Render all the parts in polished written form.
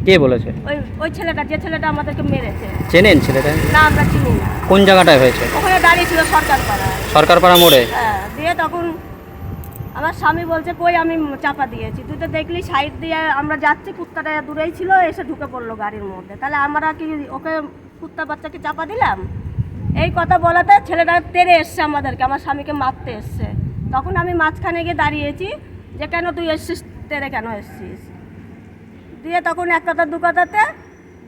কে বলেছে? ওই ছেলেটা, যে ছেলেটা আমাদেরকে মেরেছে। চেনেন ছেলেটা? না, আমরা চিনি না। কোন জায়গাটায় হয়েছে? ওখানে দাঁড়িয়ে ছিল সরকারপাড়া। সরকারপাড়া মোড়ে? হ্যাঁ, দিয়ে তখন আমার স্বামী বলছে কই আমি চাপা দিয়েছি, তুই তো দেখলি সাইড দিয়ে আমরা যাচ্ছি, কুত্তাটা দূরেই ছিল, এসে ঢুকে পড়লো গাড়ির মধ্যে, তাহলে আমরা কি ওকে কুত্তা বাচ্চাকে চাপা দিলাম? এই কথা বলাতে ছেলেটা তেড়ে এসছে আমাদেরকে, আমার স্বামীকে মারতে এসছে। তখন আমি মাঝখানে গিয়ে দাঁড়িয়েছি যে কেন তুই এসছিস, তেড়ে কেন এসছিস? দিয়ে তখন এক কথা দু কথাতে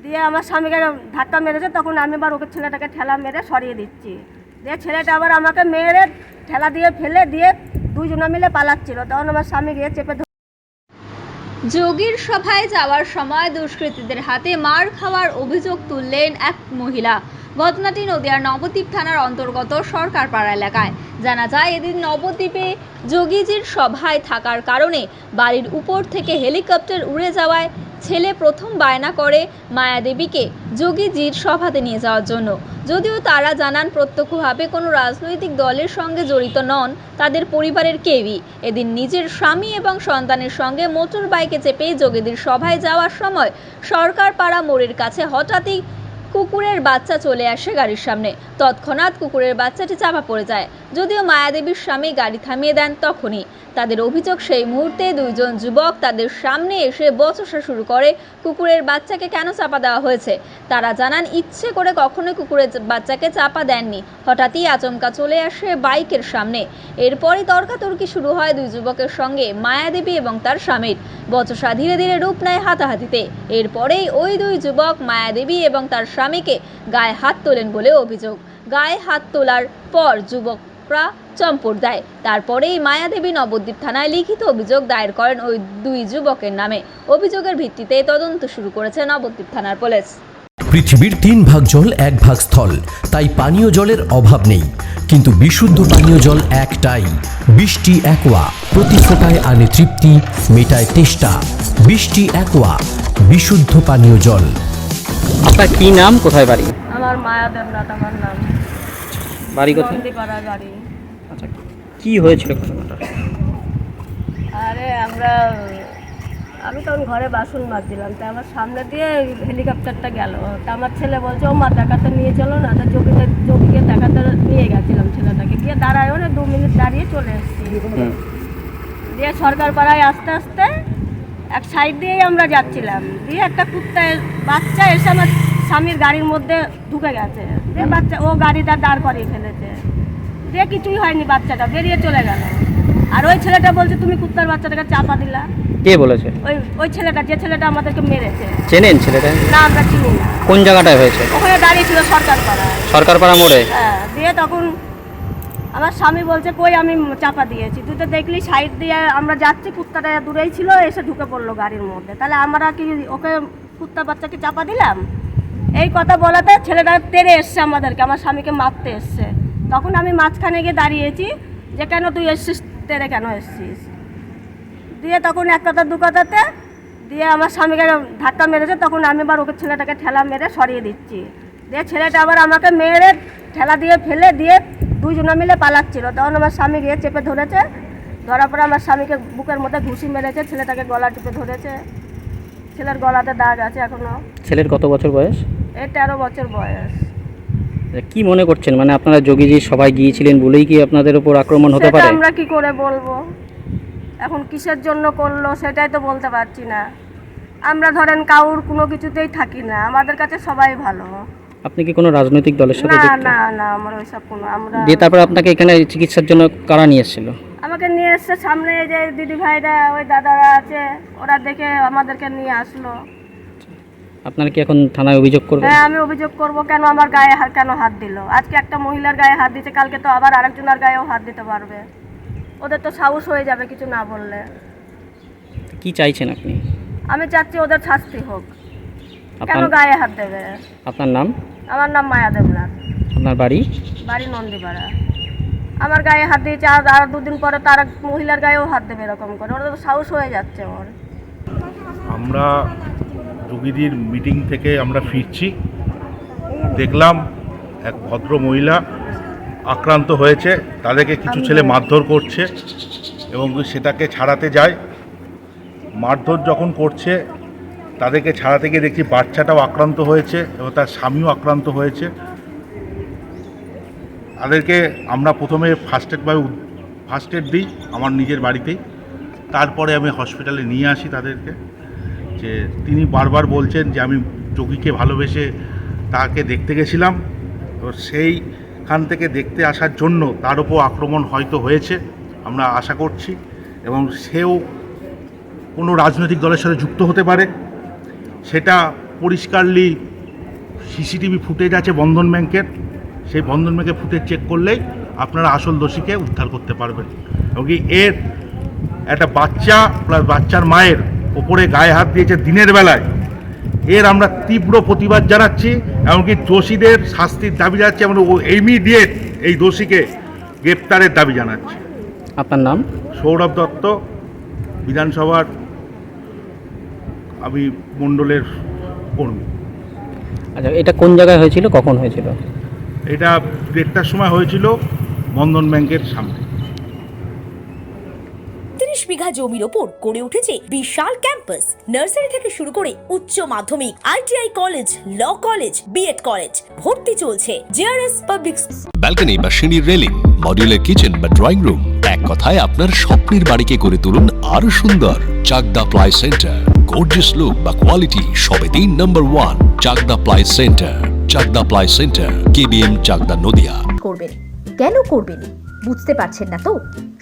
দিয়ে আমার স্বামীকে ধাক্কা মেরেছে, তখন আমি আবার ওকে ছেলেটাকে ঠেলা মেরে সরিয়ে দিচ্ছি। দিয়ে ছেলেটা আবার আমাকে মেরে ঠেলা দিয়ে ফেলে দিয়ে দুইজনে মিলে পালাচ্ছিল, তখন আমার স্বামী গিয়ে চেপে যোগীর সভায় যাওয়ার সময় দুষ্কৃতীদের হাতে মার খাওয়ার অভিযোগ তুললেন এক মহিলা। ঘটনাটি নদিয়ার নবদ্বীপ থানার অন্তর্গত সরকারপাড়া এলাকায়। জানা যায়, এদিন নবদ্বীপে যোগীজির সভায় থাকার কারণে বাড়ির উপর থেকে হেলিকপ্টার উড়ে যাওয়ায় ছেলে প্রথম বায়না করে মায়াদেবীকে যোগীজির সভাতে নিয়ে যাওয়ার জন্য। যদিও তারা জানান প্রত্যক্ষভাবে কোনো রাজনৈতিক দলের সঙ্গে জড়িত নন তাদের পরিবারের কেউই। এদিন নিজের স্বামী এবং সন্তানের সঙ্গে মোটর বাইকে চেপে যোগীদের সভায় যাওয়ার সময় সরকারপাড়া মোড়ের কাছে হঠাৎই কুকুরের বাচ্চা চলে আসে গাড়ির সামনে। তৎক্ষণাৎ কুকুরের বাচ্চাটি চাপা পড়ে যায়। যদিও মায়াদেবীর স্বামী গাড়ি থামিয়ে দেন তখনই। তাদের অভিযোগ, সেই মুহূর্তে দুইজন যুবক তাদের সামনে এসে বচসা শুরু করে কুকুরের বাচ্চাকে কেন চাপা দেওয়া হয়েছে। তারা জানান, ইচ্ছে করে কখনোই কুকুরের বাচ্চাকে চাপা দেননি। হঠাৎই আচমকা চলে আসে বাইকের সামনে। এরপরই তর্কাতর্কি শুরু হয় দুই যুবকের সঙ্গে মায়াদেবী এবং তার স্বামীর। বচসা ধীরে ধীরে রূপ নেয় হাতাহাতিতে। এরপরেই ওই দুই যুবক মায়াদেবী এবং তার স্বামীকে গায়ে হাত তোলেন বলে অভিযোগ। গায়ে হাত তোলার পর যুবকরা চম্পট দেয়। তারপরেই মায়াদেবী নবদ্বীপ থানায় লিখিত অভিযোগ দায়ের করেন ওই দুই যুবকের নামে। অভিযোগের ভিত্তিতে তদন্ত শুরু করেছে নবদ্বীপ থানার পুলিশ। পৃথিবীর 3 ভাগ জল 1 ভাগ স্থল, তাই পানীয় জলের অভাব নেই। কিন্তু বিশুদ্ধ পানীয় জল একটাই, বৃষ্টি অ্যাকোয়া। প্রতি ফোঁটায় আনে তৃপ্তি, মেটায় তেষ্টা। বৃষ্টি অ্যাকোয়া, বিশুদ্ধ পানীয় জল। আপনার কি নাম, কোথায় বাড়ি? আমার মায়া দেবনাথ আমার নাম। বাড়ি কোথায়? নন্দীপাড়া বাড়ি। আচ্ছা, কি হয়েছিল ঘটনাটা? আরে আমি তখন ঘরে বাসন মাজছিলাম, তা আমার সামনে দিয়ে হেলিকপ্টারটা গেল, তা আমার ছেলে বলছে ও মা দেখাতে নিয়ে চলো না, তা যোগীকে দেখাতে নিয়ে গেছিলাম ছেলেটাকে, গিয়ে দাঁড়ায় না 2 মিনিট দাঁড়িয়ে চলে এসেছি। দিয়ে সরকারপাড়ায় আস্তে আস্তে এক সাইড দিয়েই আমরা যাচ্ছিলাম, দিয়ে একটা কুত্তার বাচ্চা এসে আমার স্বামীর গাড়ির মধ্যে ঢুকে গেছে। দিয়ে বাচ্চা ও গাড়িটা দাঁড় করিয়ে ফেলেছে, দিয়ে কিছুই হয়নি, বাচ্চাটা বেরিয়ে চলে গেল। আর ওই ছেলেটা বলছে তুমি কুত্তার বাচ্চাটাকে চাপা দিলা। কে বলেছে? ওই ছেলেটা, যে ছেলেটা আমাদেরকে মেরেছে। চেনেন ছেলেটা? না, আমরা চিনি না। কোন জায়গাটায় হয়েছে? ওখানে দাঁড়িয়ে ছিল সরকারপাড়া। সরকারপাড়া মোড়ে? হ্যাঁ, দিয়ে তখন আমার স্বামী বলছে কই আমি চাপা দিয়েছি, তুই তো দেখলি সাইড দিয়ে আমরা যাচ্ছি, কুত্তাটা দূরেই ছিল, এসে ঢুকে পড়লো গাড়ির মধ্যে, তাহলে আমরা কি ওকে কুত্তা বাচ্চাকে চাপা দিলাম? এই কথা বলাতে ছেলেটা তেড়ে এসছে আমাদেরকে, আমার স্বামীকে মারতে এসছে। তখন আমি মাঝখানে গিয়ে দাঁড়িয়েছি যে কেন তুই এসছিস, তেড়ে কেন এসছিস? দিয়ে তখন এক কথা দু কথাতে দিয়ে আমার স্বামীকে ধাক্কা মেরেছে, তখন আমি আবার ওকে ছেলেটাকে ঠেলা মেরে সরিয়ে দিচ্ছি। দিয়ে ছেলেটা আবার আমাকে মেরে ঠেলা দিয়ে ফেলে দিয়ে দুইজনে মিলে পালাচ্ছিল, তখন আমার স্বামী গিয়ে চেপে ধরেছে। ধরার পরে আমার স্বামীকে বুকের মধ্যে ঘুষি মেরেছে, ছেলেটাকে গলা টিপে ধরেছে। ছেলের গলাতে দাগ আছে এখনো। ছেলের কত বছর বয়স? 13 বছর বয়স। কি মনে করছেন, মানে আপনারা যোগীজি সবাই গিয়েছিলেন বলেই কি আপনাদের উপর আক্রমণ হতে পারে? আমরা কি করে বলবো, এখন কিসের জন্য করলো সেটাই তো বলতে পারছি না। আমরা ধরেন কাউর কোনো কিছুতেই থাকি না, আমাদের কাছে সবাই ভালো। আপনি কি কোনো রাজনৈতিক দলের সাথে না যুক্ত? না না, আমার ওইসব কোনো আমরা। দিয়ে তারপর আপনাকে এখানে চিকিৎসার জন্য কারা নিয়ে এসেছিল? আমাকে নিয়ে এসছে সামনে যে দিদি ভাইরা, ওই দাদারা আছে, ওরা দেখে আমাদেরকে নিয়ে আসলো। আপনারা কি এখন থানায় অভিযোগ করবেন? হ্যাঁ, আমি অভিযোগ করব, কেন আমার গায়ে কেন হাত দিল। আজকে একটা মহিলার গায়ে হাত দিচ্ছে, কালকে তো আবার আরেকজনের গায়েও হাত দিতে পারবে। ওদের তো সাহস হয়ে যাবে কিছু না বললে। কি চাইছেন আপনি? আমি চাচ্ছি ওদের শাস্তি হোক। কেন আপনার গায়ে হাত দেবে? আপনার নাম? আমার নাম মায়া দেবনাথ। আপনার বাড়ি? বাড়ি নন্দীপাড়া। আমার গায়ে হাত দিয়েছে, আর 2 দিন পরে তার মহিলার গায়েও হাত দেবে এরকম করে, ওরা তো সাহস হয়ে যাচ্ছে ওর। আমরা যোগীজির মিটিং থেকে আমরা ফিরছি, দেখলাম এক ভদ্র মহিলা আক্রান্ত হয়েছে, তাদেরকে কিছু ছেলে মারধর করছে এবং সেটাকে ছাড়াতে যায়। মারধর যখন করছে তাদেরকে ছাড়াতে গিয়ে দেখছি বাচ্চাটাও আক্রান্ত হয়েছে এবং তার স্বামীও আক্রান্ত হয়েছে। তাদেরকে আমরা প্রথমে ফার্স্ট এড দিই আমার নিজের বাড়িতেই, তারপরে আমি হসপিটালে নিয়ে আসি তাদেরকে। যে তিনি বারবার বলছেন যে আমি যোগীকে ভালোবেসে তাকে দেখতে গেছিলাম, তো সেইখান থেকে দেখতে আসার জন্য তার উপর আক্রমণ হয়তো হয়েছে আমরা আশা করছি, এবং সেও কোনো রাজনৈতিক দলের সাথে যুক্ত হতে পারে। সেটা পরিষ্কারলি সিসিটিভি ফুটেজ আছে বন্ধন ব্যাংকের, সেই বন্ধন ব্যাংকের ফুটেজ চেক করলেই আপনারা আসল দোষীকে উদ্ধার করতে পারবেন। এবং কি এর একটা বাচ্চা প্লাস বাচ্চার মায়ের ওপরে গায়ে হাত দিয়েছে দিনের বেলায়, এর আমরা তীব্র প্রতিবাদ জানাচ্ছি। এমনকি দোষীদের শাস্তির দাবি জানাচ্ছি, এবং ইমিডিয়েট এই দোষীকে গ্রেপ্তারের দাবি জানাচ্ছি। আপনার নাম? সৌরভ দত্ত, বিধানসভার আমি মণ্ডলের কর্মী। আচ্ছা, এটা কোন জায়গায় হয়েছিল, কখন হয়েছিল? এটা 1:30টার সময় হয়েছিল বন্ধন ব্যাংকের সামনে। 30 বিঘা জমির ওপর গড়ে উঠেছে বিশাল ক্যাম্পাস। নার্সারি থেকে শুরু করে উচ্চ মাধ্যমিক, ITI college, law college, B Ed college, ভর্তি চলছে। JRS public. ব্যালকনি বা সিঁড়ির রেলিং, মডিউলার কিচেন বা ড্রয়িং রুম, এক কথায় আপনার স্বপ্নের বাড়িকে করে তুলুন আরো সুন্দর। Chakdah ply centre, gorgeous look বা কোয়ালিটি সবে 3 number 1 Chakdah ply centre. Chakdah ply centre, KBM, Chakdah, Nadia. করবেন কেন করবেন বুঝতে পারছেন না তো?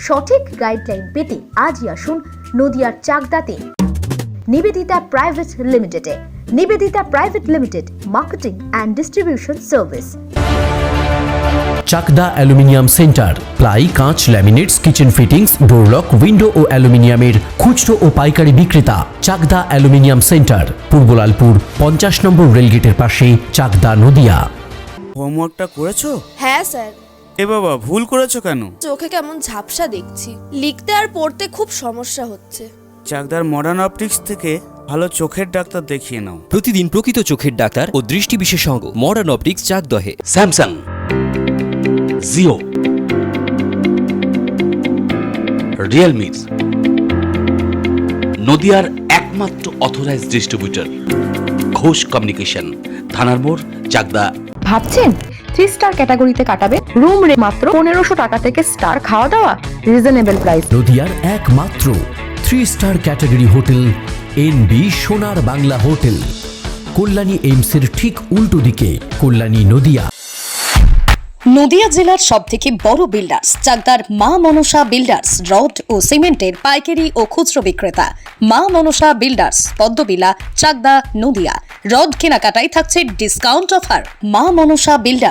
সঠিক গাইডলাইন পেতে আজই আসুন নদিয়ার চাকদাতে নিবেদিতা প্রাইভেট লিমিটেডে। Nivedita private limited, marketing and distribution service. Chakdaha aluminium centre, ply, কাঁচ, laminates, kitchen fittings, door lock, window ও অ্যালুমিনিয়ামের খুচরো ও পাইকারি বিক্রেতা। Chakdaha aluminium centre, Purbalalpur 50 number রেলগেটের পাশে, চাকদা, নদিয়া। হোমওয়ার্কটা করেছো? হ্যাঁ স্যার। এ বাবা, ভুল করেছো কেন? চোখে কেমন ঝাপসা দেখছি, লিখতে আর পড়তে খুব সমস্যা হচ্ছে। চাকদার মডার্ন অপটিক্স থেকে ভালো চোখের ডাক্তার দেখিয়ে নাও। প্রতিদিন প্রকৃত চোখের ডাক্তার ও দৃষ্টি বিশেষজ্ঞ মডার্ন অপটিক্স, চাকদহে। স্যামসাং, জিও, রিয়েলমি, নদিয়ার একমাত্র অথরাইজড ডিস্ট্রিবিউটর ঘোষ কমিউনিকেশন, থানার মোড়, চাকদা। ভাবছেন 3 স্টার ক্যাটাগরিতে কাটাবে? রুম রে মাত্র 1500 টাকা থেকে স্টার, খাওয়া দাওয়া রিজনেবল প্রাইস। নদিয়ার একমাত্র 3 স্টার ক্যাটাগরি হোটেল NB সোনার বাংলা হোটেল, কল্যাণী এইমসের ঠিক উল্টো দিকে, কল্যাণী, নদিয়া। নদিয়া জেলার সবথেকে বড় বিল্ডার্স চাকদার মা মনসা বিল্ডার্স, রড ও সিমেন্টের পাইকারি ও খুচরো বিক্রেতা। মা মনসা বিল্ডার্স, পদ্মবিলা, চাকদা, নদিয়া। রড কেনাকাটায় থাকছে ডিসকাউন্ট অফার। মা মনসা বিল্ডার,